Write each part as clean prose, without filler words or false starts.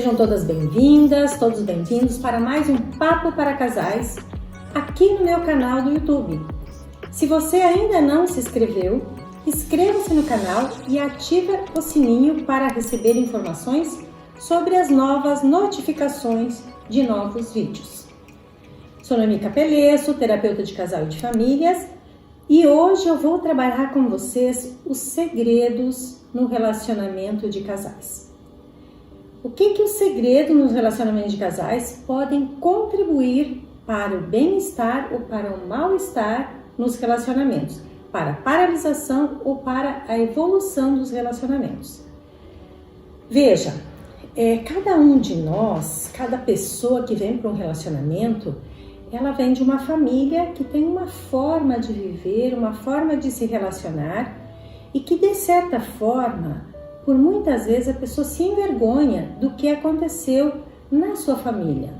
Sejam todas bem-vindas, todos bem-vindos para mais um Papo para Casais aqui no meu canal do YouTube. Se você ainda não se inscreveu, inscreva-se no canal e ative o sininho para receber informações sobre as novas notificações de novos vídeos. Sou Noemi Capelesso, terapeuta de casal e de famílias, e hoje eu vou trabalhar com vocês os segredos no relacionamento de casais. O que os segredos nos relacionamentos de casais podem contribuir para o bem-estar ou para o mal-estar nos relacionamentos, para a paralisação ou para a evolução dos relacionamentos. Veja, cada um de nós, cada pessoa que vem para um relacionamento, ela vem de uma família que tem uma forma de viver, uma forma de se relacionar e que, de certa forma, por muitas vezes a pessoa se envergonha do que aconteceu na sua família.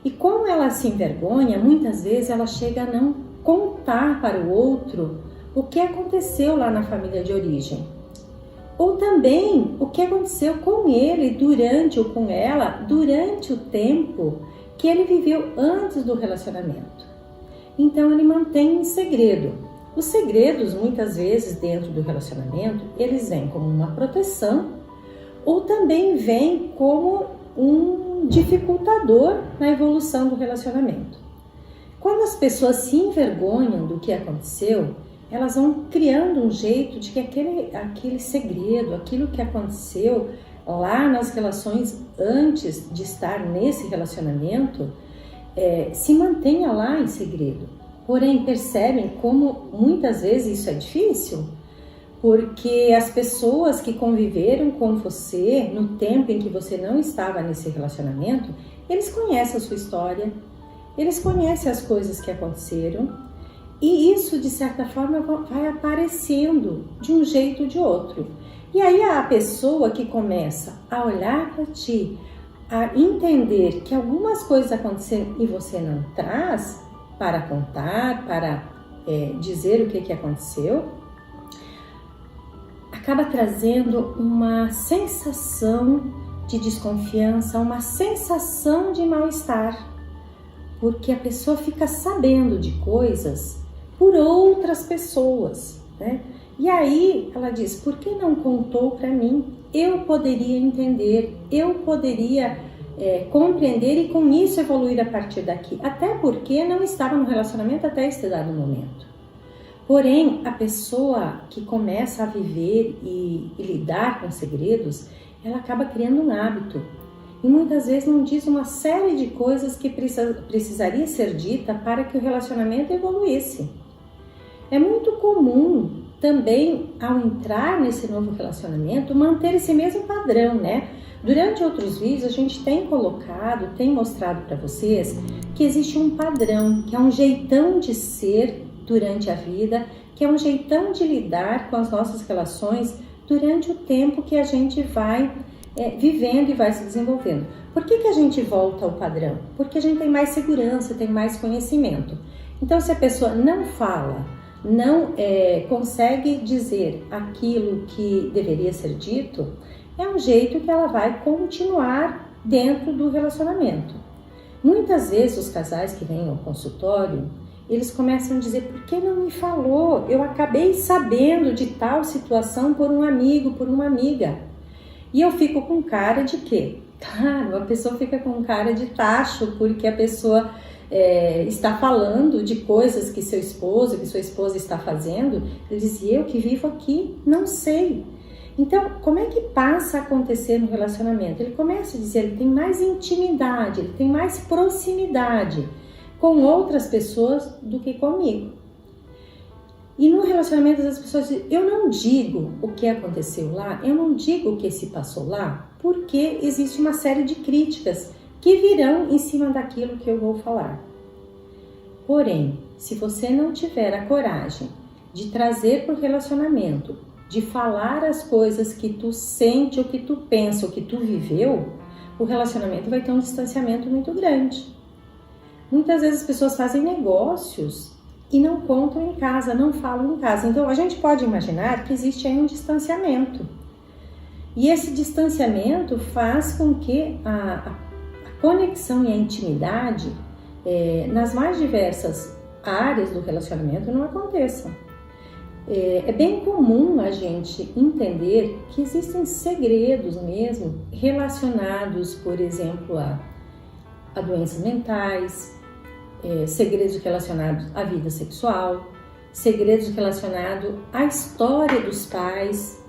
E como ela se envergonha, muitas vezes ela chega a não contar para o outro o que aconteceu lá na família de origem. Ou também o que aconteceu com ele durante ou com ela durante o tempo que ele viveu antes do relacionamento. Então ele mantém em segredo. Os segredos, muitas vezes, dentro do relacionamento, eles vêm como uma proteção ou também vêm como um dificultador na evolução do relacionamento. Quando as pessoas se envergonham do que aconteceu, elas vão criando um jeito de que aquele segredo, aquilo que aconteceu lá nas relações antes de estar nesse relacionamento, se mantenha lá em segredo. Porém, percebem como muitas vezes isso é difícil? Porque as pessoas que conviveram com você no tempo em que você não estava nesse relacionamento, eles conhecem a sua história, eles conhecem as coisas que aconteceram e isso, de certa forma, vai aparecendo de um jeito ou de outro. E aí a pessoa que começa a olhar para ti, a entender que algumas coisas aconteceram e você não traz para contar, para dizer o que aconteceu, acaba trazendo uma sensação de desconfiança, uma sensação de mal-estar, porque a pessoa fica sabendo de coisas por outras pessoas, né? E aí ela diz, por que não contou para mim? Eu poderia entender, eu poderia compreender e com isso evoluir a partir daqui, até porque não estava no relacionamento até esse dado momento. Porém, a pessoa que começa a viver e lidar com segredos, ela acaba criando um hábito e muitas vezes não diz uma série de coisas que precisaria ser dita para que o relacionamento evoluísse. É muito comum também, ao entrar nesse novo relacionamento, manter esse mesmo padrão, né? Durante outros vídeos a gente tem colocado, tem mostrado para vocês que existe um padrão, que é um jeitão de ser durante a vida, que é um jeitão de lidar com as nossas relações durante o tempo que a gente vai vivendo e vai se desenvolvendo. Por que a gente volta ao padrão? Porque a gente tem mais segurança, tem mais conhecimento. Então, se a pessoa não fala, não consegue dizer aquilo que deveria ser dito, é um jeito que ela vai continuar dentro do relacionamento. Muitas vezes os casais que vêm ao consultório, eles começam a dizer, por que não me falou? Eu acabei sabendo de tal situação por um amigo, por uma amiga. E eu fico com cara de quê? Claro, a pessoa fica com cara de tacho, porque a pessoa está falando de coisas que seu esposo, que sua esposa está fazendo. Ele diz, eu que vivo aqui, não sei. Então, como é que passa a acontecer no relacionamento? Ele começa a dizer, ele tem mais intimidade, ele tem mais proximidade com outras pessoas do que comigo. E no relacionamento as pessoas dizem, eu não digo o que aconteceu lá, eu não digo o que se passou lá, porque existe uma série de críticas que virão em cima daquilo que eu vou falar. Porém, se você não tiver a coragem de trazer para o relacionamento, de falar as coisas que tu sente, ou que tu pensa, ou que tu viveu, o relacionamento vai ter um distanciamento muito grande. Muitas vezes as pessoas fazem negócios e não contam em casa, não falam em casa. Então a gente pode imaginar que existe aí um distanciamento. E esse distanciamento faz com que a conexão e a intimidade nas mais diversas áreas do relacionamento não aconteçam. É bem comum a gente entender que existem segredos mesmo relacionados, por exemplo, a doenças mentais, segredos relacionados à vida sexual, segredos relacionados à história dos pais,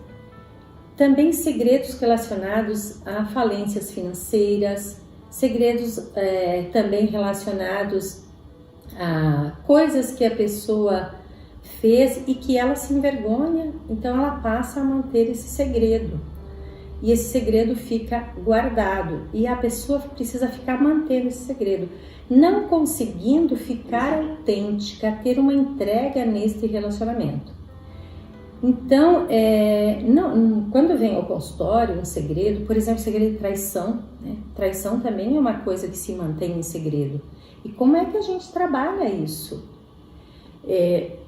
também segredos relacionados a falências financeiras, segredos também relacionados a coisas que a pessoa fez e que ela se envergonha, então ela passa a manter esse segredo. E esse segredo fica guardado e a pessoa precisa ficar mantendo esse segredo, não conseguindo ficar autêntica, ter uma entrega neste relacionamento. Então, quando vem ao consultório um segredo, por exemplo, segredo de traição, né? Traição também é uma coisa que se mantém em segredo. E como é que a gente trabalha isso?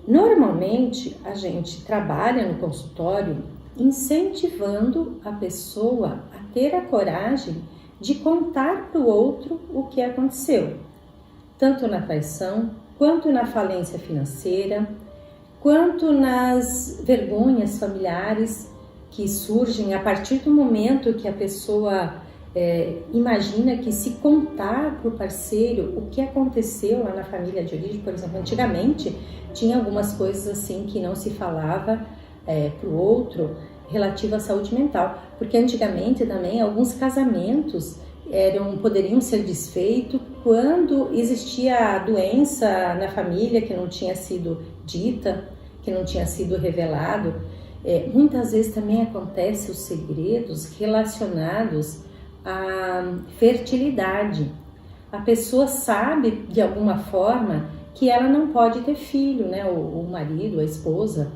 Normalmente, a gente trabalha no consultório incentivando a pessoa a ter a coragem de contar para o outro o que aconteceu, tanto na traição, quanto na falência financeira, quanto nas vergonhas familiares que surgem a partir do momento que a pessoa imagina que se contar para o parceiro o que aconteceu lá na família de origem. Por exemplo, antigamente tinha algumas coisas assim que não se falava para o outro relativa à saúde mental, porque antigamente também alguns casamentos poderiam ser desfeitos quando existia a doença na família que não tinha sido dita, que não tinha sido revelado. Muitas vezes também acontecem os segredos relacionados à fertilidade. A pessoa sabe de alguma forma que ela não pode ter filho, né? O marido, a esposa,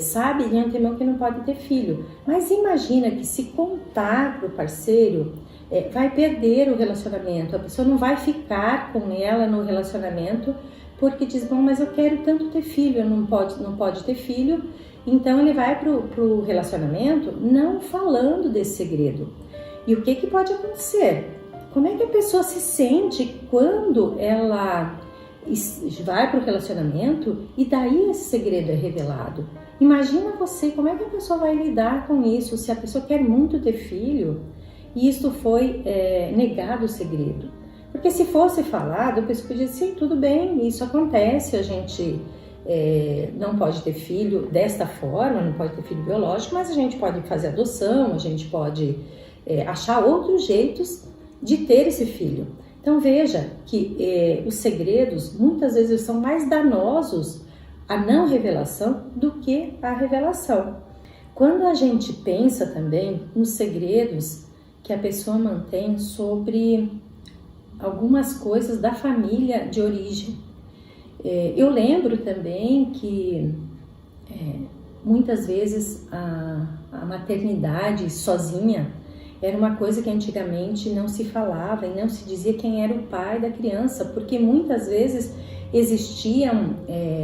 sabe de antemão que não pode ter filho, mas imagina que se contar para o parceiro, vai perder o relacionamento, a pessoa não vai ficar com ela no relacionamento porque diz, bom, mas eu quero tanto ter filho, não pode ter filho, então ele vai para o relacionamento não falando desse segredo. E o que pode acontecer? Como é que a pessoa se sente quando ela vai para o relacionamento e daí esse segredo é revelado? Imagina você, como é que a pessoa vai lidar com isso se a pessoa quer muito ter filho e isso foi negado o segredo? Porque se fosse falado, a pessoa podia dizer, sim, tudo bem, isso acontece, a gente não pode ter filho desta forma, não pode ter filho biológico, mas a gente pode fazer adoção, a gente pode achar outros jeitos de ter esse filho. Então veja que os segredos muitas vezes são mais danosos a não revelação do que a revelação. Quando a gente pensa também nos segredos que a pessoa mantém sobre algumas coisas da família de origem, eu lembro também que muitas vezes a maternidade sozinha era uma coisa que antigamente não se falava e não se dizia quem era o pai da criança, porque muitas vezes existiam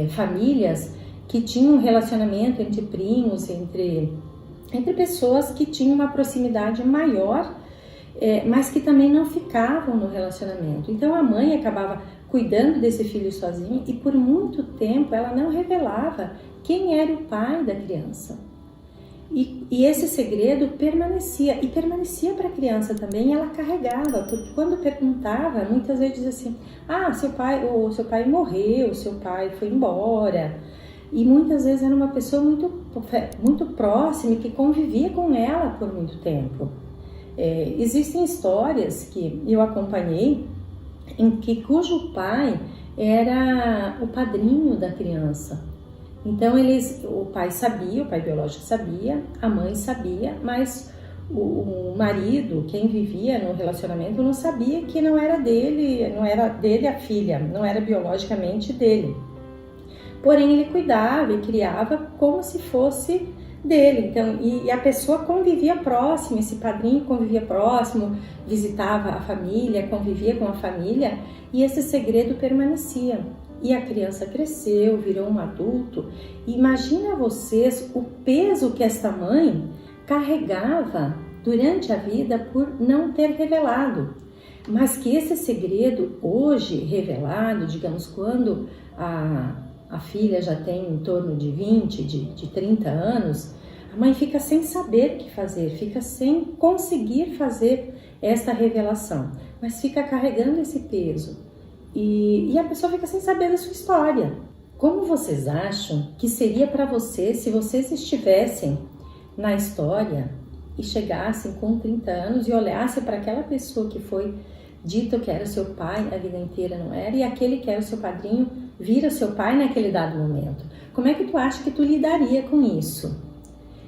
famílias que tinham um relacionamento entre primos, entre pessoas que tinham uma proximidade maior, mas que também não ficavam no relacionamento. Então a mãe acabava cuidando desse filho sozinha e por muito tempo ela não revelava quem era o pai da criança. E esse segredo permanecia para a criança também, ela carregava, porque quando perguntava, muitas vezes dizia assim, seu pai morreu, seu pai foi embora, e muitas vezes era uma pessoa muito, muito próxima, que convivia com ela por muito tempo. Existem histórias que eu acompanhei, cujo pai era o padrinho da criança. Então o pai biológico sabia, a mãe sabia, mas o marido, quem vivia no relacionamento, não sabia que não era dele a filha, não era biologicamente dele. Porém ele cuidava e criava como se fosse dele. Então, e a pessoa convivia próximo, esse padrinho convivia próximo, visitava a família, convivia com a família, e esse segredo permanecia. E a criança cresceu, virou um adulto. Imagina vocês o peso que esta mãe carregava durante a vida por não ter revelado. Mas que esse segredo, hoje revelado, digamos, quando a filha já tem em torno de 20, de 30 anos, a mãe fica sem saber o que fazer, fica sem conseguir fazer esta revelação, mas fica carregando esse peso e a pessoa fica sem saber da sua história. Como vocês acham que seria para vocês se vocês estivessem na história e chegassem com 30 anos e olhassem para aquela pessoa que foi dito que era seu pai a vida inteira, não era? E aquele que era o seu padrinho vira seu pai naquele dado momento. Como é que tu acha que tu lidaria com isso?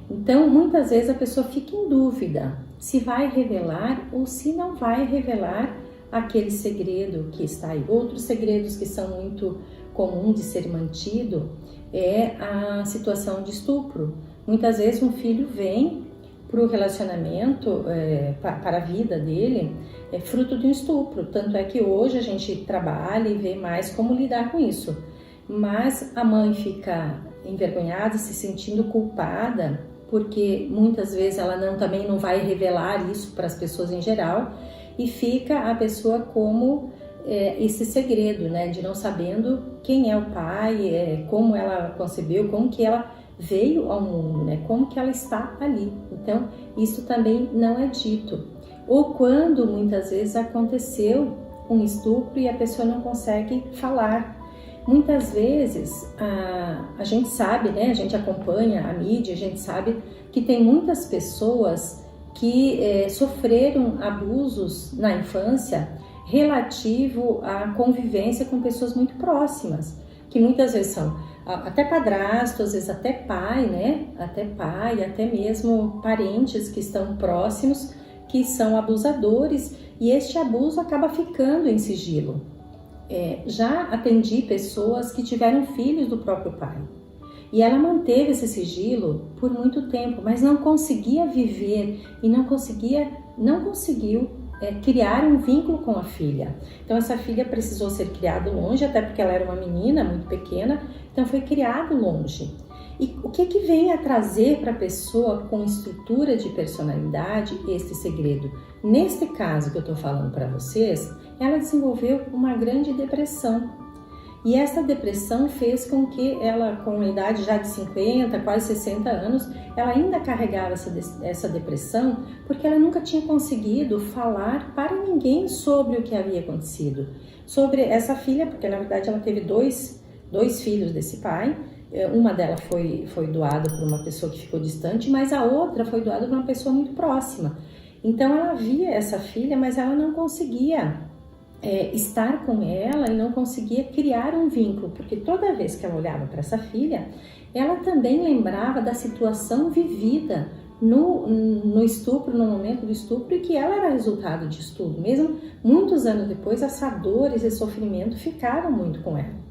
Então, muitas vezes a pessoa fica em dúvida se vai revelar ou se não vai revelar aquele segredo que está aí. Outros segredos que são muito comuns de ser mantido é a situação de estupro. Muitas vezes um filho vem para o relacionamento, para a vida dele, fruto de um estupro. Tanto é que hoje a gente trabalha e vê mais como lidar com isso. Mas a mãe fica envergonhada, se sentindo culpada, porque muitas vezes ela também não vai revelar isso para as pessoas em geral, e fica a pessoa como esse segredo, né, de não sabendo quem é o pai, como ela concebeu, como que ela veio ao mundo, né? Como que ela está ali. Então, isso também não é dito. Ou quando muitas vezes aconteceu um estupro e a pessoa não consegue falar. Muitas vezes a gente sabe, né? A gente acompanha a mídia, a gente sabe que tem muitas pessoas que sofreram abusos na infância relativo à convivência com pessoas muito próximas, que muitas vezes são até padrasto, às vezes até pai, né? Até pai, até mesmo parentes que estão próximos, que são abusadores, e este abuso acaba ficando em sigilo. Já atendi pessoas que tiveram filhos do próprio pai, e ela manteve esse sigilo por muito tempo, mas não conseguia viver e não conseguiu criar um vínculo com a filha. Então essa filha precisou ser criada longe, até porque ela era uma menina muito pequena, então foi criada longe. E o que vem a trazer para a pessoa com estrutura de personalidade este segredo? Neste caso que eu estou falando para vocês, ela desenvolveu uma grande depressão. E essa depressão fez com que ela, com a idade já de 50, quase 60 anos, ela ainda carregava essa depressão, porque ela nunca tinha conseguido falar para ninguém sobre o que havia acontecido. Sobre essa filha, porque na verdade ela teve dois filhos desse pai. Uma delas foi doada por uma pessoa que ficou distante, mas a outra foi doada por uma pessoa muito próxima. Então ela via essa filha, mas ela não conseguia estar com ela e não conseguia criar um vínculo, porque toda vez que ela olhava para essa filha, ela também lembrava da situação vivida no estupro, no momento do estupro, e que ela era resultado de estupro. Mesmo muitos anos depois, essa dor, esse sofrimento ficaram muito com ela.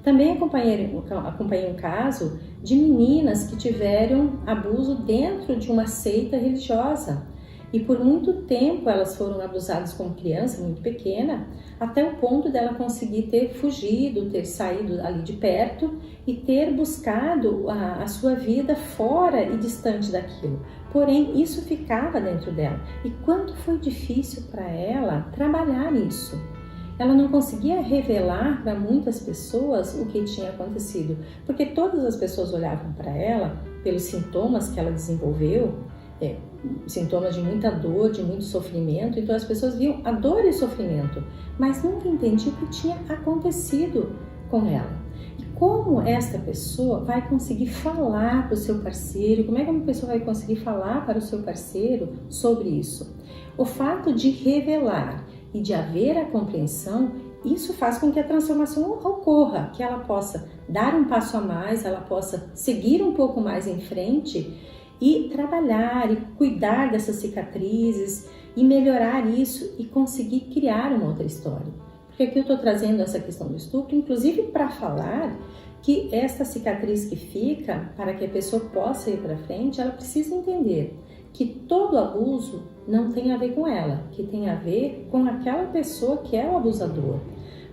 Também acompanhei um caso de meninas que tiveram abuso dentro de uma seita religiosa. E por muito tempo elas foram abusadas como criança, muito pequena, até o ponto dela conseguir ter fugido, ter saído ali de perto e ter buscado a sua vida fora e distante daquilo. Porém, isso ficava dentro dela. E quanto foi difícil para ela trabalhar isso. Ela não conseguia revelar para muitas pessoas o que tinha acontecido, porque todas as pessoas olhavam para ela pelos sintomas que ela desenvolveu, sintomas de muita dor, de muito sofrimento, então as pessoas viam a dor e o sofrimento, mas nunca entendiam o que tinha acontecido com ela. E como esta pessoa vai conseguir falar para o seu parceiro, como é que uma pessoa vai conseguir falar para o seu parceiro sobre isso? O fato de revelar e de haver a compreensão, isso faz com que a transformação ocorra, que ela possa dar um passo a mais, ela possa seguir um pouco mais em frente e trabalhar e cuidar dessas cicatrizes e melhorar isso e conseguir criar uma outra história. Porque aqui eu estou trazendo essa questão do estupro, inclusive para falar que esta cicatriz que fica, para que a pessoa possa ir para frente, ela precisa entender que todo abuso não tem a ver com ela, que tem a ver com aquela pessoa que é o abusador,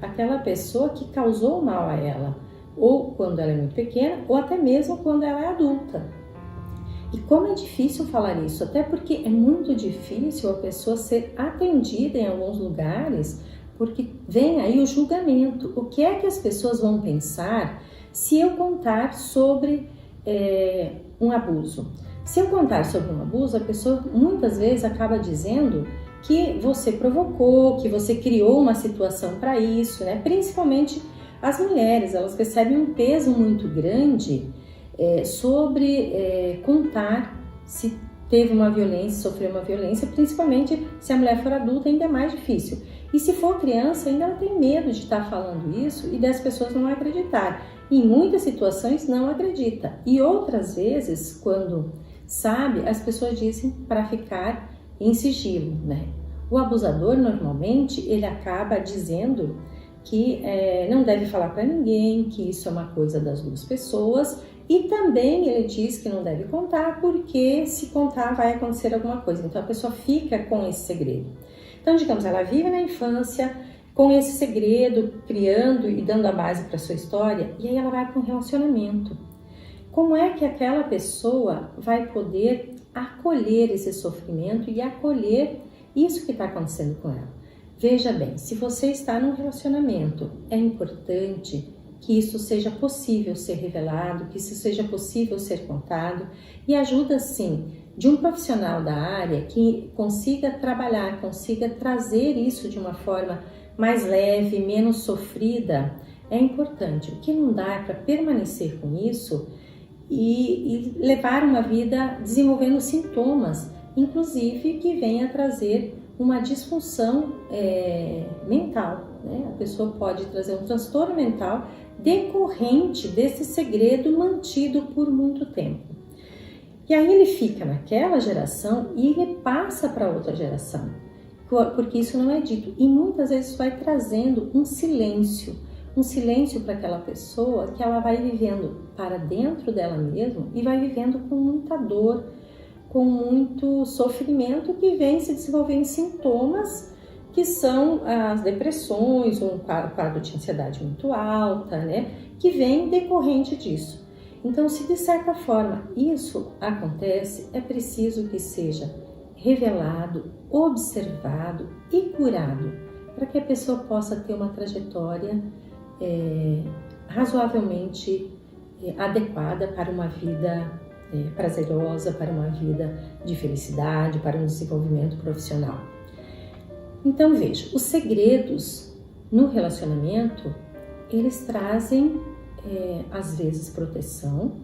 aquela pessoa que causou mal a ela, ou quando ela é muito pequena, ou até mesmo quando ela é adulta. E como é difícil falar isso, até porque é muito difícil a pessoa ser atendida em alguns lugares, porque vem aí o julgamento. O que é que as pessoas vão pensar se eu contar sobre um abuso? Se eu contar sobre um abuso, a pessoa muitas vezes acaba dizendo que você provocou, que você criou uma situação para isso, né? Principalmente as mulheres, elas recebem um peso muito grande sobre contar se teve uma violência, sofreu uma violência, principalmente se a mulher for adulta, ainda é mais difícil. E se for criança, ainda ela tem medo de estar falando isso e das pessoas não acreditar. Em muitas situações não acredita. E outras vezes, quando sabe, as pessoas dizem para ficar em sigilo, né? O abusador, normalmente, ele acaba dizendo que não deve falar para ninguém, que isso é uma coisa das duas pessoas, e também ele diz que não deve contar porque se contar vai acontecer alguma coisa. Então a pessoa fica com esse segredo. Então, digamos, ela vive na infância com esse segredo, criando e dando a base para sua história, e aí ela vai para um relacionamento. Como é que aquela pessoa vai poder acolher esse sofrimento e acolher isso que está acontecendo com ela? Veja bem, se você está num relacionamento, é importante que isso seja possível ser revelado, que isso seja possível ser contado, e ajuda sim de um profissional da área que consiga trabalhar, consiga trazer isso de uma forma mais leve, menos sofrida, é importante. O que não dá é para permanecer com isso e levar uma vida desenvolvendo sintomas, inclusive que venha trazer uma disfunção mental, né? A pessoa pode trazer um transtorno mental decorrente desse segredo mantido por muito tempo. E aí ele fica naquela geração e ele passa para outra geração, porque isso não é dito. E muitas vezes vai trazendo um silêncio para aquela pessoa que ela vai vivendo para dentro dela mesma e vai vivendo com muita dor, com muito sofrimento que vem se desenvolver em sintomas que são as depressões ou um quadro de ansiedade muito alta, né? Que vem decorrente disso. Então, se de certa forma isso acontece, é preciso que seja revelado, observado e curado, para que a pessoa possa ter uma trajetória razoavelmente adequada para uma vida prazerosa, para uma vida de felicidade, para um desenvolvimento profissional. Então veja, os segredos no relacionamento, eles trazem às vezes proteção,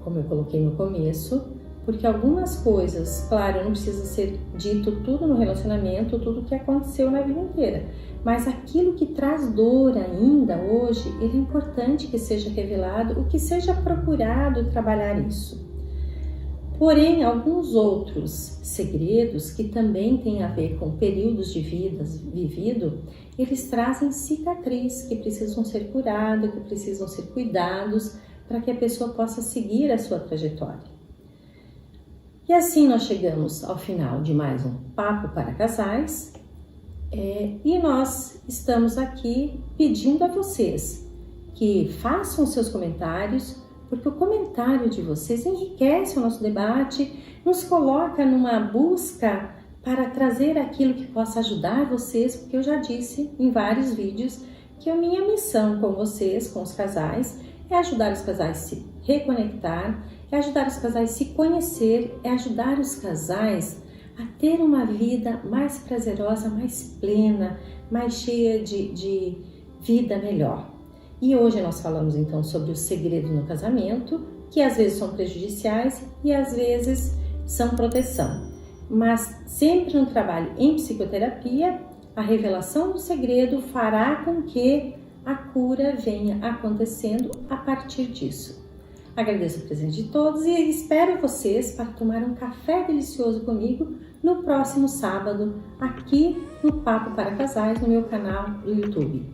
como eu coloquei no começo, porque algumas coisas, claro, não precisa ser dito tudo no relacionamento, tudo o que aconteceu na vida inteira, mas aquilo que traz dor ainda hoje, ele é importante que seja revelado, o que seja procurado trabalhar isso. Porém, alguns outros segredos que também têm a ver com períodos de vida vivido, eles trazem cicatriz que precisam ser curados, que precisam ser cuidados para que a pessoa possa seguir a sua trajetória. E assim nós chegamos ao final de mais um Papo para Casais e nós estamos aqui pedindo a vocês que façam seus comentários, porque o comentário de vocês enriquece o nosso debate, nos coloca numa busca para trazer aquilo que possa ajudar vocês, porque eu já disse em vários vídeos que a minha missão com vocês, com os casais, é ajudar os casais a se reconectar, é ajudar os casais a se conhecer, é ajudar os casais a ter uma vida mais prazerosa, mais plena, mais cheia de vida melhor. E hoje nós falamos então sobre o segredo no casamento, que às vezes são prejudiciais e às vezes são proteção. Mas sempre no trabalho em psicoterapia, a revelação do segredo fará com que a cura venha acontecendo a partir disso. Agradeço a presença de todos e espero vocês para tomar um café delicioso comigo no próximo sábado, aqui no Papo para Casais, no meu canal do YouTube.